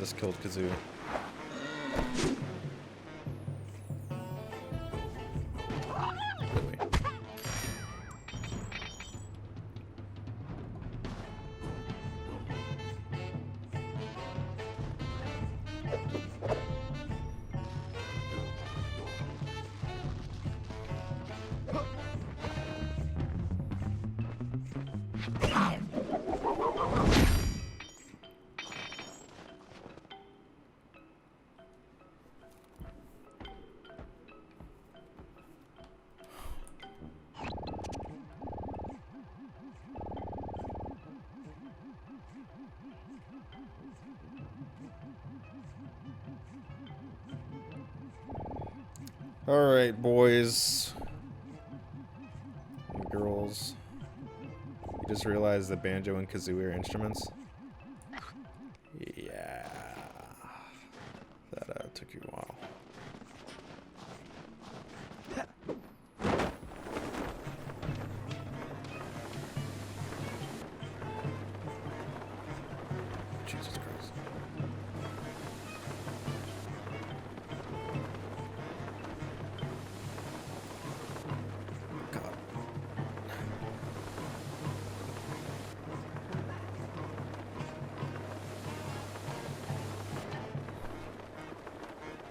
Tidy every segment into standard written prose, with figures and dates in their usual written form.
just killed Kazoo. Really? Alright, boys. And girls. You just realized that banjo and kazooie are instruments? Yeah. That took you a while. Jesus Christ. God.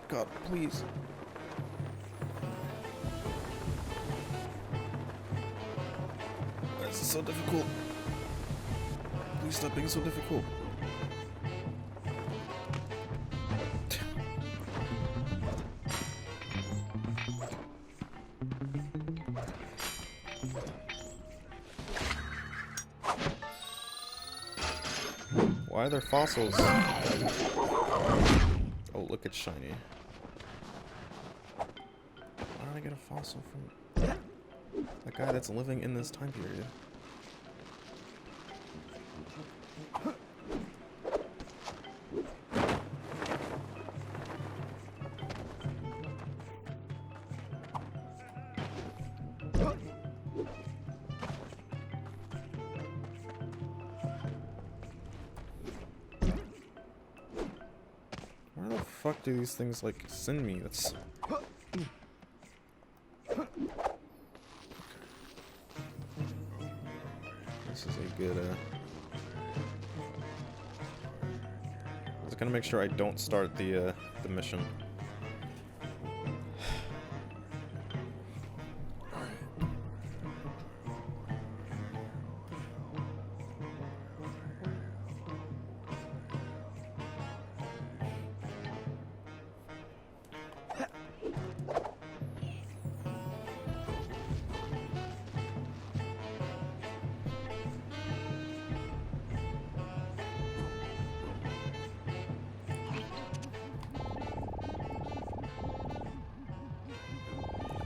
God, please. Why is this so difficult? Please stop being so difficult. Why are there fossils? Oh, look, it's shiny. Why did I get a fossil from that guy that's living in this time period? Where the fuck do these things, like, send me? That's... This is a good, I was gonna make sure I don't start the mission.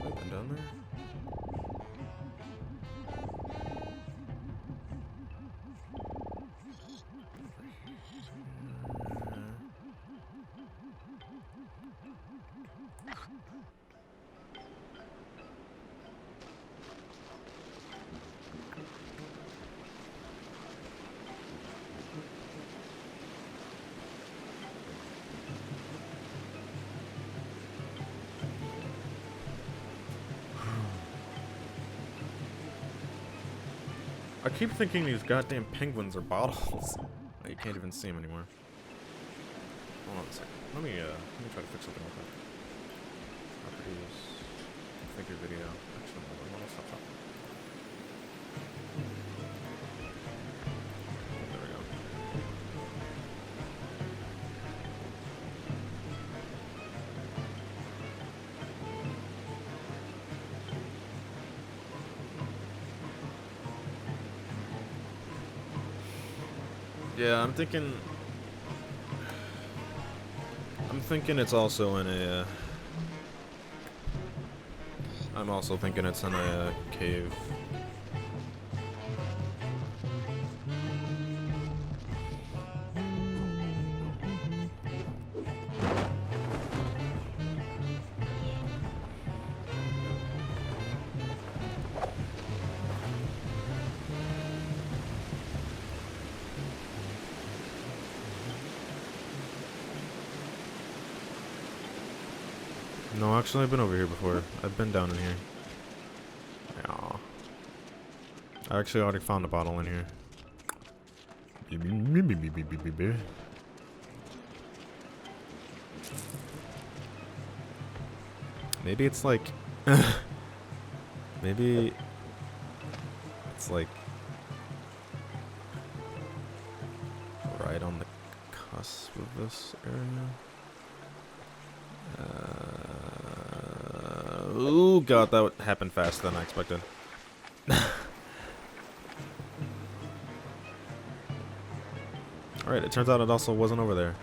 Open down there. I keep thinking these goddamn penguins are bottles. Oh, you can't even see them anymore. Hold on a second. Let me try to fix something with that. Properties. Figure video. Actually, hold on, let's stop talking. There we go. Yeah, I'm thinking it's also in a, I'm also thinking it's in a cave. No, actually, I've been over here before. I've been down in here. Yeah. I actually already found a bottle in here. Maybe it's like... maybe... it's like... right on the cusp of this area. Oh god, that happened faster than I expected. Alright, it turns out it also wasn't over there.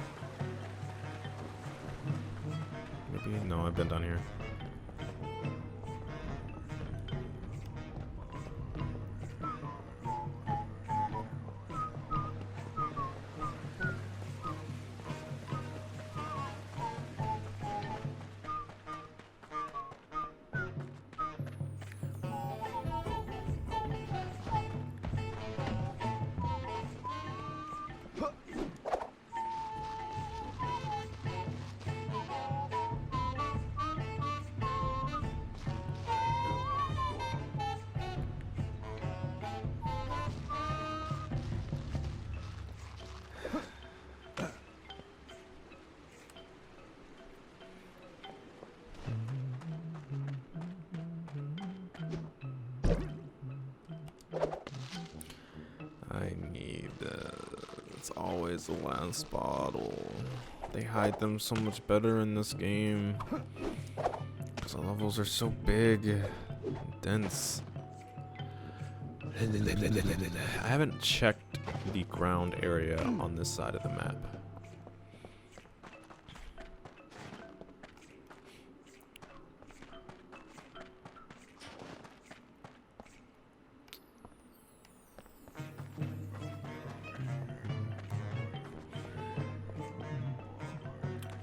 Maybe, no, I've been down here. It's always the last bottle. They hide them so much better in this game. Because the levels are so big and dense. I haven't checked the ground area on this side of the map.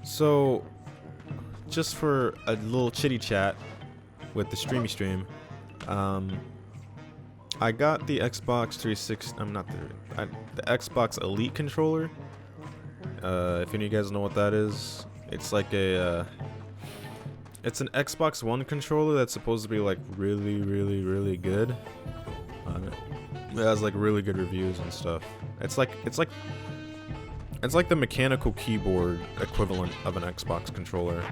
So, just for a little chitty chat with the streamy stream, I got the Xbox 360. The Xbox Elite controller. If any of you guys know what that is, it's like a it's an Xbox One controller that's supposed to be like really good. It has like really good reviews and stuff. It's like the mechanical keyboard equivalent of an Xbox controller.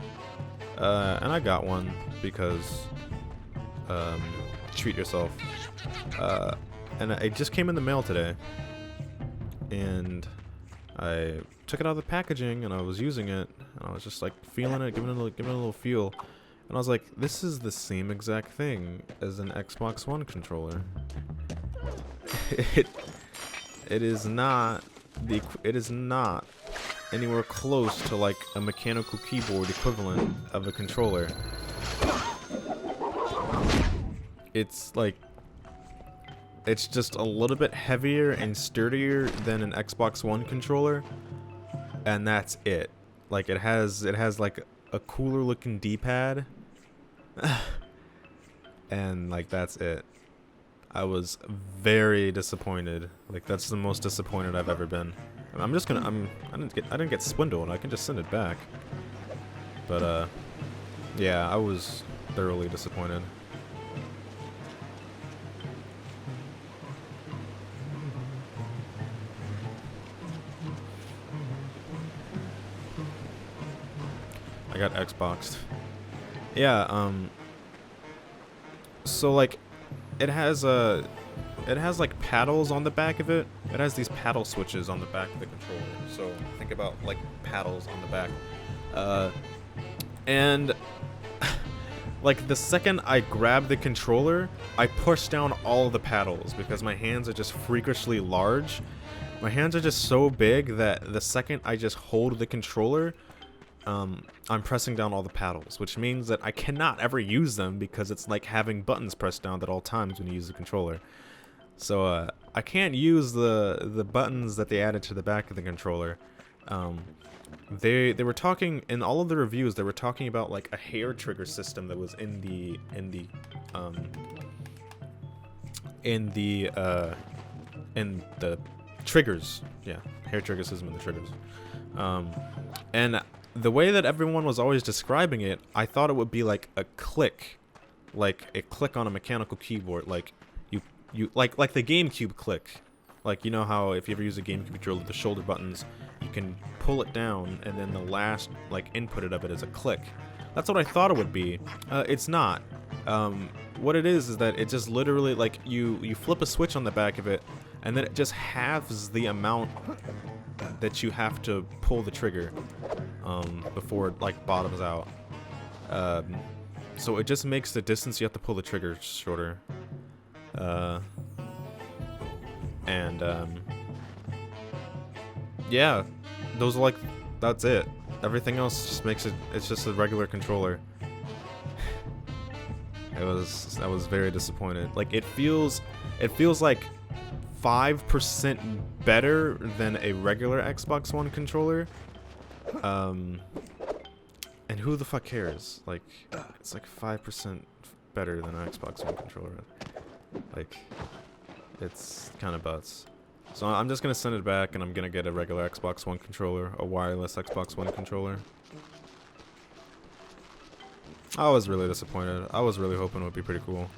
And I got one because treat yourself. And it just came in the mail today. And I took it out of the packaging and I was using it. And I was just like feeling it, giving it a little feel. And I was like, this is the same exact thing as an Xbox One controller. It is not anywhere close to like a mechanical keyboard equivalent of a controller. It's like, it's just a little bit heavier and sturdier than an Xbox One controller, and that's it. Like it has like a cooler looking D-pad, and like that's it. I was very disappointed. Like that's the most disappointed I've ever been. I didn't get swindled. I can just send it back. But yeah, I was thoroughly disappointed. I got Xboxed. Yeah, so like it has like paddles on the back of it. It has these paddle switches on the back of the controller. So think about like paddles on the back. And like the second I grab the controller, I push down all of the paddles because my hands are just freakishly large. My hands are just so big that the second I just hold the controller, I'm pressing down all the paddles, which means that I cannot ever use them because it's like having buttons pressed down at all times when you use the controller. So I can't use the buttons that they added to the back of the controller. They were talking in all of the reviews. They were talking about like a hair trigger system that was in the triggers. Yeah, hair trigger system in the triggers. And the way that everyone was always describing it, I thought it would be like a click on a mechanical keyboard, like like the GameCube click. Like, you know how if you ever use a GameCube controller, the shoulder buttons, you can pull it down, and then the last like inputted of it is a click. That's what I thought it would be. It's not. What it is that it just literally, like, you flip a switch on the back of it, and then it just halves the amount that you have to pull the trigger before it like bottoms out. So it just makes the distance you have to pull the trigger shorter. Yeah, those are like, that's it. Everything else just makes it, it's just a regular controller. I was very disappointed. Like, it feels like 5% better than a regular Xbox One controller. And who the fuck cares? Like, it's like 5% better than an Xbox One controller. Like, it's kind of butts. So I'm just gonna send it back, and I'm gonna get a regular Xbox One controller, a wireless Xbox One controller. I was really disappointed. I was really hoping it would be pretty cool.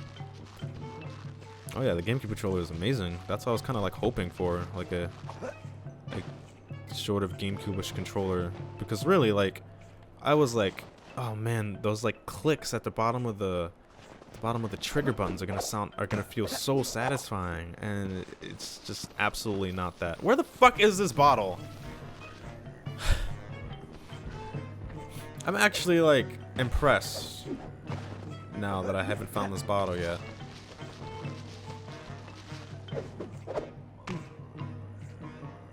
Oh yeah, the GameCube controller is amazing. That's what I was kind of like hoping for, like a sort of GameCube-ish controller. Because really, like, I was like, oh man, those like clicks at the bottom of the trigger buttons are gonna feel so satisfying, and it's just absolutely not that. Where the fuck is this bottle? I'm actually like impressed now that I haven't found this bottle yet.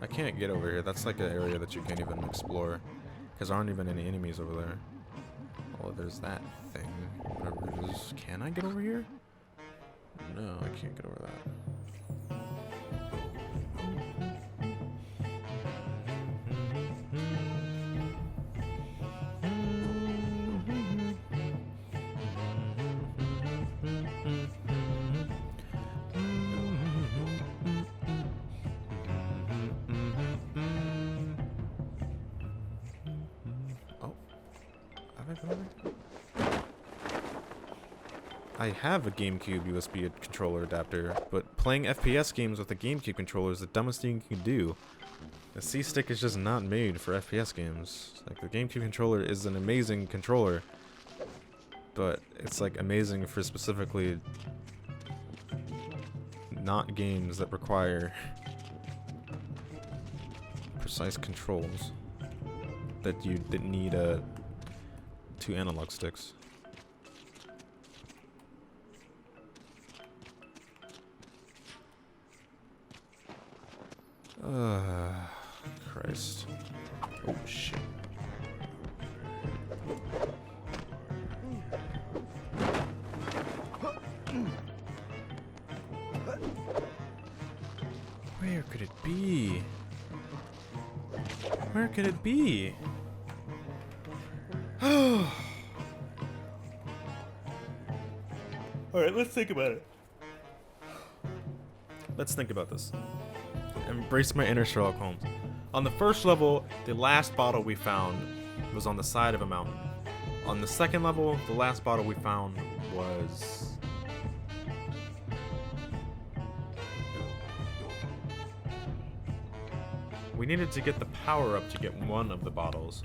I can't get over here. That's like an area that you can't even explore, because there aren't even any enemies over there. Oh, there's that thing. Whatever it is. Can I get over here? No, I can't get over that. Oh. Have I been over here? I have a GameCube USB controller adapter, but playing FPS games with a GameCube controller is the dumbest thing you can do. The C-Stick is just not made for FPS games. Like, the GameCube controller is an amazing controller, but it's like amazing for specifically not games that require precise controls that need 2 analog sticks. Christ. Oh, shit. Where could it be? Where could it be? Alright, let's think about it. Let's think about this. Embrace my inner Sherlock Holmes. On the first level, the last bottle we found was on the side of a mountain. On the second level, the last bottle we found was... we needed to get the power up to get one of the bottles.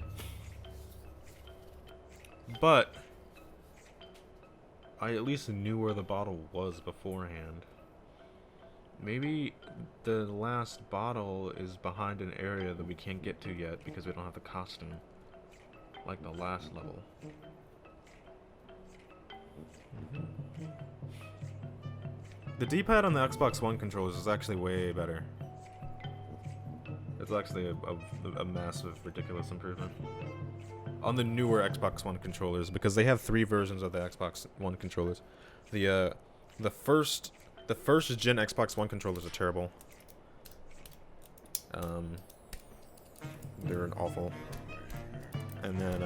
But I at least knew where the bottle was beforehand. Maybe the last bottle is behind an area that we can't get to yet because we don't have the costume. Like the last level. The D-pad on the Xbox One controllers is actually way better. It's actually a massive, ridiculous improvement. On the newer Xbox One controllers, because they have 3 versions of the Xbox One controllers. The first gen Xbox One controllers are terrible. They're awful. And then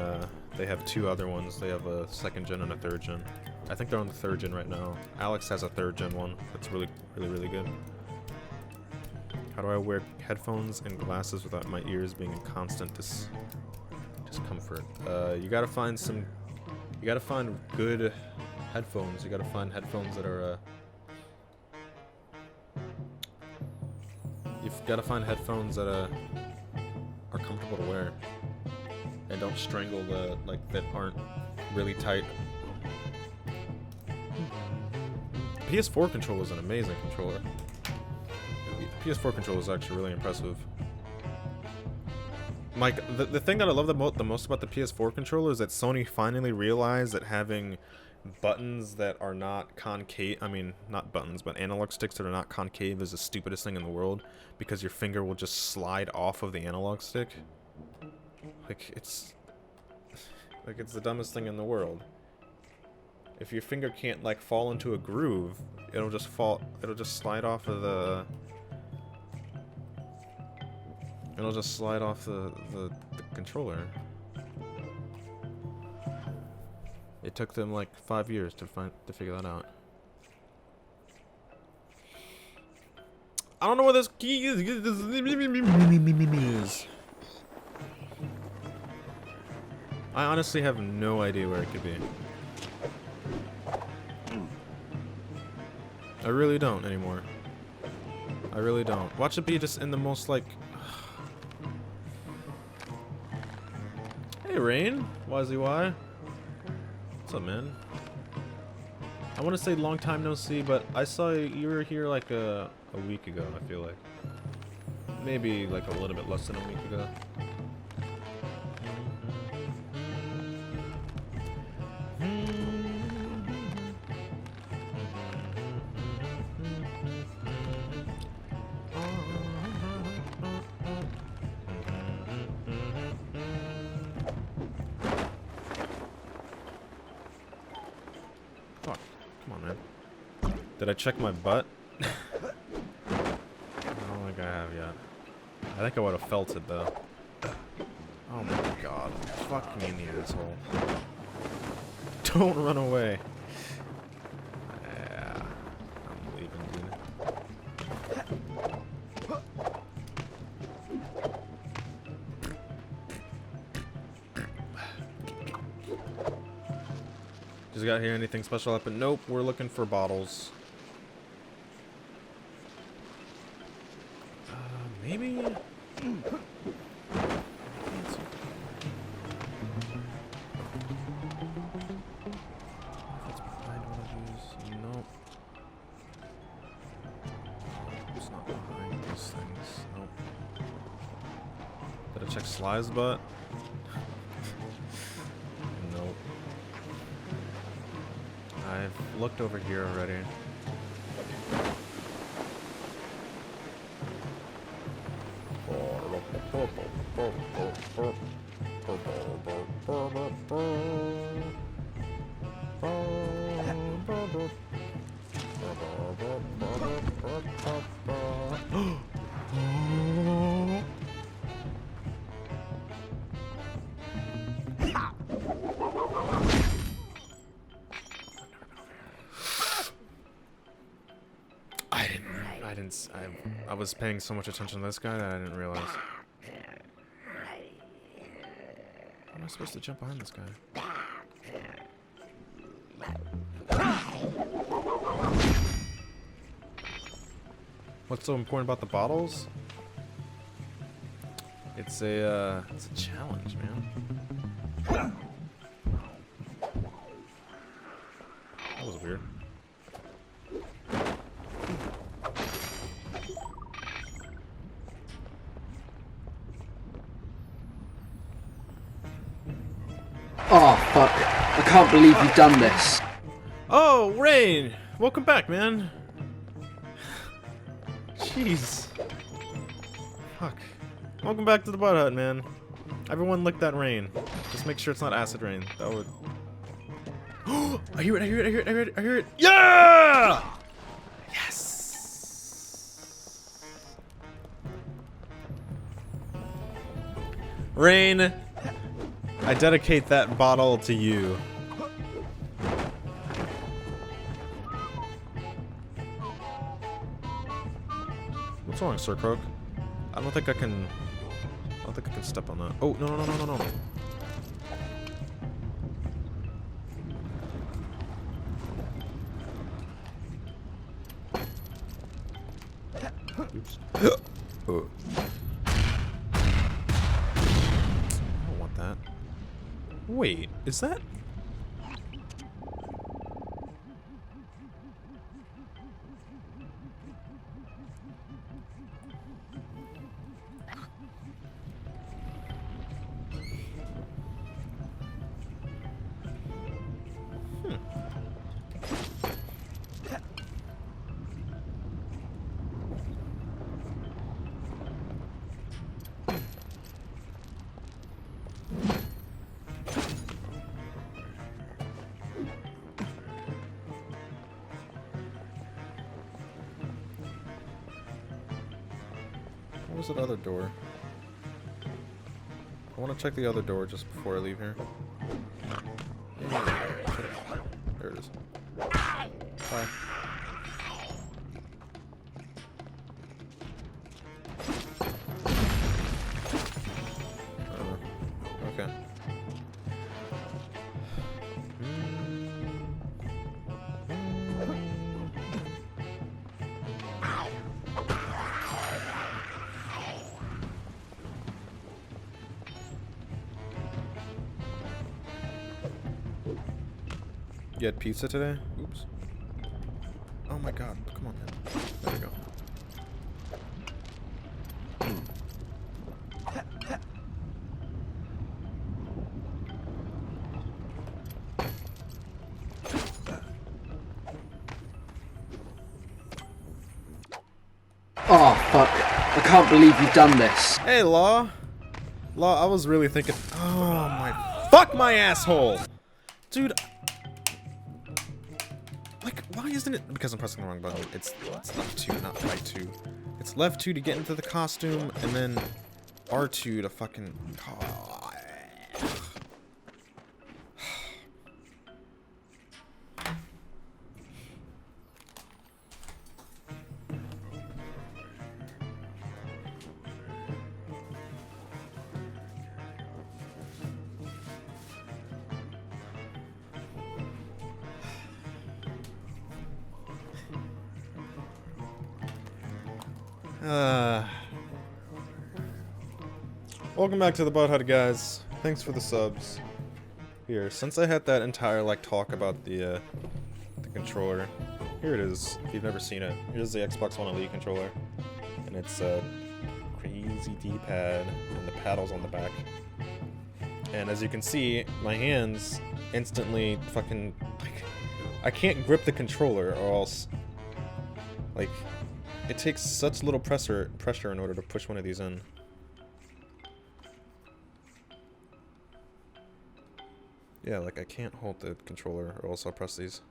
they have 2 other ones. They have a 2nd gen and a 3rd gen. I think they're on the 3rd gen right now. Alex has a 3rd gen one that's really good. How do I wear headphones and glasses without my ears being in constant comfort. You gotta find some. You gotta find good headphones. You gotta find headphones that are. You've gotta find headphones that are comfortable to wear and don't strangle the that aren't really tight. PS4 controller is an amazing controller. The PS4 controller is actually really impressive. Mike, the thing that I love the most about the PS4 controller is that Sony finally realized that having buttons that are not concave, I mean, not buttons, but analog sticks that are not concave is the stupidest thing in the world, because your finger will just slide off of the analog stick. It's the dumbest thing in the world. If your finger can't, like, fall into a groove, it'll just slide off of the... It'll just slide off the controller. It took them like 5 years to figure that out. I don't know where this key is. I honestly have no idea where it could be. I really don't anymore. I really don't. Watch it be just in the most like... Hey, Rain. YZY. What's up, man? I want to say long time no see, but I saw you were here like a week ago, I feel like. Maybe like a little bit less than a week ago. Did I check my butt? I don't think I have yet. I think I would have felt it though. Oh my god. Fuck me in the asshole. Don't run away. Yeah. I'm leaving, dude. Just got here anything special up? Nope, we're looking for bottles. Maybe? Nope. It's not behind these things. Nope. Did I check Sly's butt? Nope. I've looked over here already. I was paying so much attention to this guy that I didn't realize. How am I supposed to jump behind this guy? What's so important about the bottles? It's a challenge, man. That was weird. Oh, fuck. I can't believe you've done this. Oh, Rain! Welcome back, man. Jeez. Fuck. Welcome back to the Butt Hut, man. Everyone lick that rain. Just make sure it's not acid rain. That would... I hear it, I hear it, I hear it, I hear it, I hear it. Yeah! Yes! Rain, I dedicate that bottle to you. What's wrong, Sir Croak? I don't think I can step on that. Oh, no, no, no, no, no, no. Oops. Oh. I don't want that. Wait, is that? What was that other door? I want to check the other door just before I leave here. There it is. Hi. Okay. You had pizza today? Oops. Oh my god, come on, man. There we go. Oh, fuck. I can't believe you've done this. Hey, Law! Law, I was really thinking... Oh my... Fuck my asshole! Dude... Like, why isn't it... Because I'm pressing the wrong button. It's left 2, not right 2. It's left 2 to get into the costume, and then R2 to fucking... Welcome back to the Butthead, guys. Thanks for the subs. Here, since I had that entire like talk about the controller, here it is. If you've never seen it, here's the Xbox One Elite controller, and it's a crazy D-pad and the paddles on the back. And as you can see, my hands instantly fucking like, I can't grip the controller or else like it takes such little pressure in order to push one of these in. Yeah, like I can't hold the controller or else I'll press these.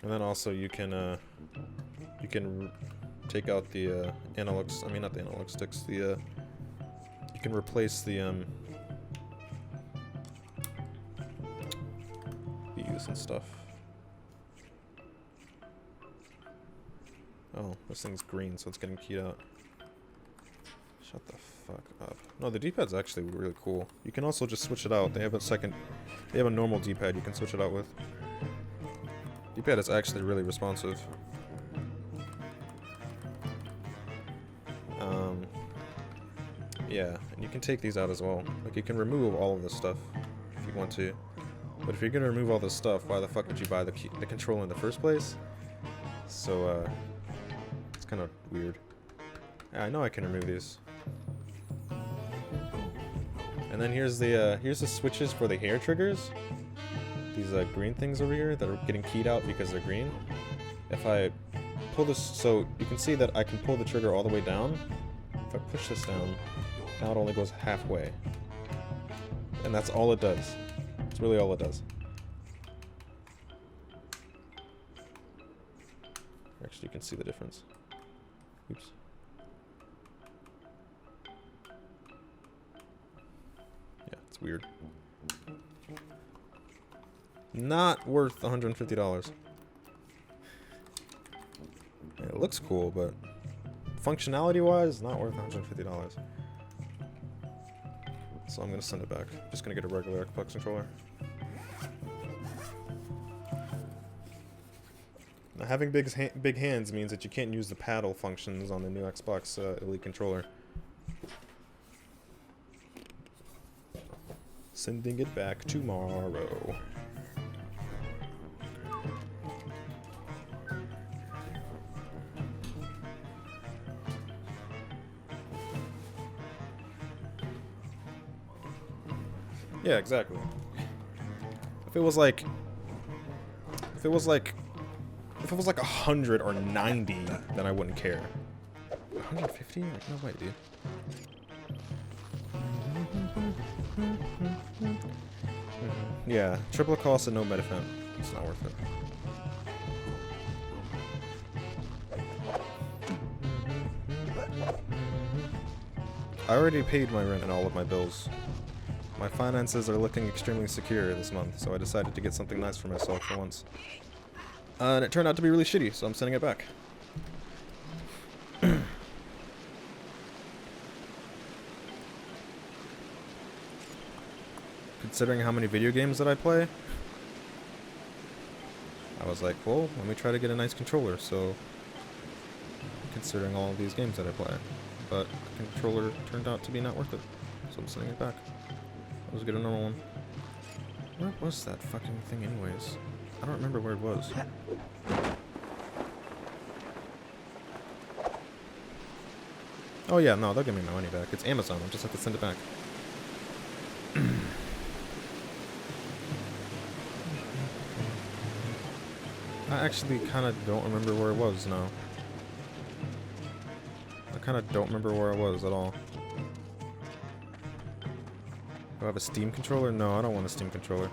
And then also you can take out the analogs, I mean not the analog sticks, the you can replace the these and stuff. Oh, this thing's green, so it's getting keyed out. Shut the fuck up. No, the D-pad's actually really cool. You can also just switch it out. They have a normal D-pad you can switch it out with. D-pad is actually really responsive. Yeah, and you can take these out as well. Like, you can remove all of this stuff if you want to. But if you're gonna remove all this stuff, why the fuck would you buy the controller in the first place? So, it's kind of weird. Yeah, I know I can remove these. And then here's the switches for the hair triggers. These green things over here that are getting keyed out because they're green. If I pull this, so you can see that I can pull the trigger all the way down. If I push this down, now it only goes halfway. And that's all it does. It's really all it does. Actually, you can see the difference. Oops. Yeah, it's weird. Not worth $150. Yeah, it looks cool, but functionality-wise, not worth $150. So I'm gonna send it back. Just gonna get a regular Xbox controller. Now, having big hands means that you can't use the paddle functions on the new Xbox Elite controller. Sending it back tomorrow. Yeah, exactly. If it was like 100 or 90, then I wouldn't care. 150? Like, no way, dude. Yeah, triple cost and no medifem. It's not worth it. I already paid my rent and all of my bills. My finances are looking extremely secure this month, so I decided to get something nice for myself for once. And it turned out to be really shitty, so I'm sending it back. Considering how many video games that I play, I was like, well, let me try to get a nice controller, so considering all of these games that I play. But the controller turned out to be not worth it, so I'm sending it back. Let's get a normal one. Where was that fucking thing anyways? I don't remember where it was. Oh yeah, no, they'll give me my money back. It's Amazon, I just have to send it back. I actually kind of don't remember where it was now. I kind of don't remember where I was at all. Do I have a Steam controller? No, I don't want a Steam controller.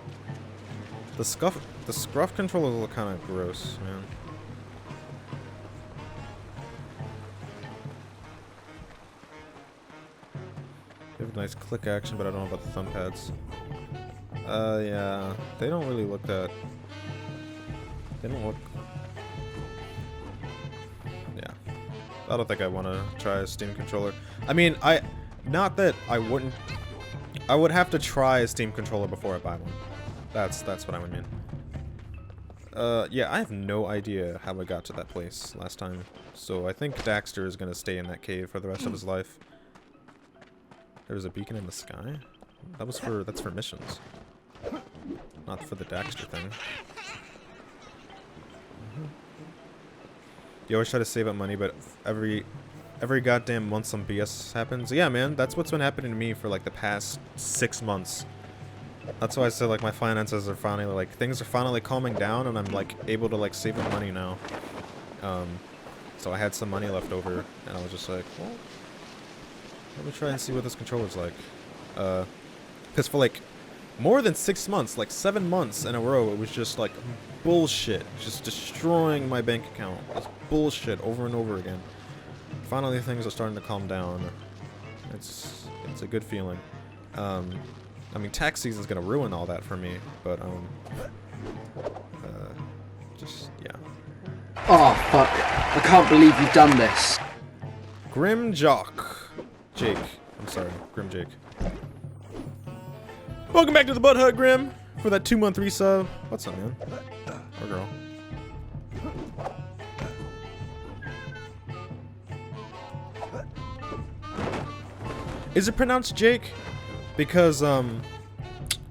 The Scruff controllers look kind of gross, man. They have a nice click action, but I don't know about the thumb pads. Yeah, they don't really look that. They don't look. Yeah, I don't think I want to try a Steam controller. I mean, not that I wouldn't. I would have to try a Steam controller before I buy one. That's what I would mean. Yeah, I have no idea how I got to that place last time. So I think Daxter is gonna stay in that cave for the rest of his life. There was a beacon in the sky? That's for missions. Not for the Daxter thing. You always try to save up money, but every goddamn month some BS happens. Yeah, man, that's what's been happening to me for like the past 6 months. That's why I said like my finances are finally like things are finally calming down, and I'm like able to like save up money now. So I had some money left over, and I was just like, well, let me try and see what this controller's like. Because for like more than 6 months, like 7 months in a row, it was just like bullshit, just destroying my bank account. It's bullshit over and over again. Finally, things are starting to calm down. It's a good feeling. I mean, tax season's gonna ruin all that for me, but just yeah. Oh fuck! I can't believe you've done this. Grim Jock, Jake. I'm sorry, Grim Jake. Welcome back to the Butt Hut, Grim, for that 2-month resub. What's up, man? Or girl? Is it pronounced Jake? Because,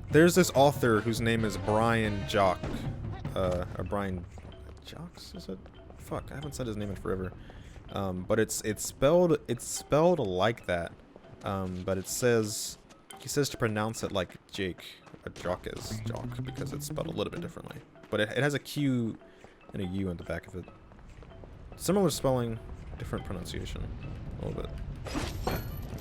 there's this author whose name is Brian Jock. Or Brian Jocks, is it? Fuck, I haven't said his name in forever. But it's spelled like that. But it says, he says to pronounce it like Jake. A Jock is Jock, because it's spelled a little bit differently. But it has a Q and a U in the back of it. Similar spelling, different pronunciation. A little bit.